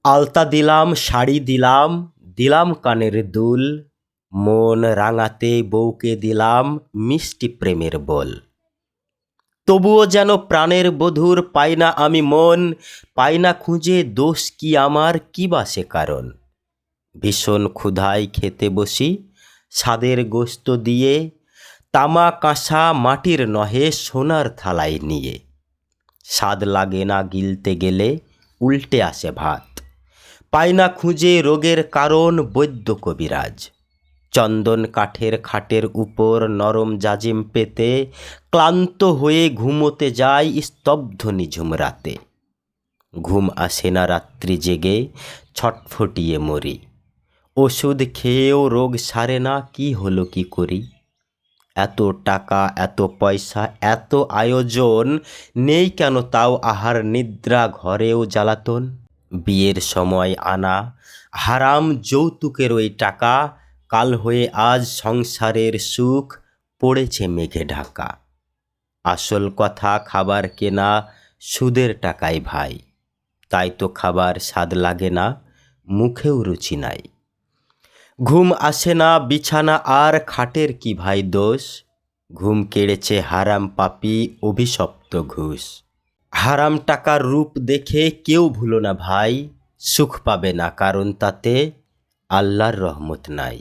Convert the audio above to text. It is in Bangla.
আলতা দিলাম, শাড়ি দিলাম, দিলাম কানের দুল, মন রাঙাতে বউকে দিলাম মিষ্টি প্রেমের বোল। তবুও যেন প্রাণের বধূর পাই না আমি মন, পাই না খুঁজে দোষ কি আমার কি বা সে কারণ। ভীষণ ক্ষুধায় খেতে বসি স্বাদের গোস্ত দিয়ে, তামা কাঁসা মাটির নহে সোনার থালায় নিয়ে। স্বাদ লাগে না গিলতে গেলে উল্টে আসে ভাত, পাই না খুঁজে রোগের কারণ বৈদ্য কবিরাজ। চন্দন কাঠের খাটের উপর নরম জাজিম পেতে ক্লান্ত হয়ে ঘুমোতে যাই স্তব্ধ নিঝুম রাতে। ঘুম আসে না রাত্রি জেগে ছটফটিয়ে মরি, ওষুধ খেয়েও রোগ সারে না কি হলো কি করি। এত টাকা এত পয়সা এত আয়োজন, নেই কেন তাও আহার নিদ্রা ঘরেও জ্বালাতন। বিয়ের সময় আনা হারাম যৌতুকের ওই টাকা, কাল হয়ে আজ সংসারের সুখ পড়েছে মেঘে ঢাকা। আসল কথা খাবার কেনা সুদের টাকায় ভাই, তাই তো খাবার স্বাদ লাগে না মুখেও রুচি নাই। ঘুম আসে না বিছানা আর খাটের কি ভাই দোষ, ঘুম কেড়েছে হারাম পাপী অভিশপ্ত ঘুষ। হারাম টাকার রূপ দেখে কেউ ভুলো না ভাই, সুখ পাবে না কারণ তাতে আল্লাহর রহমত নাই।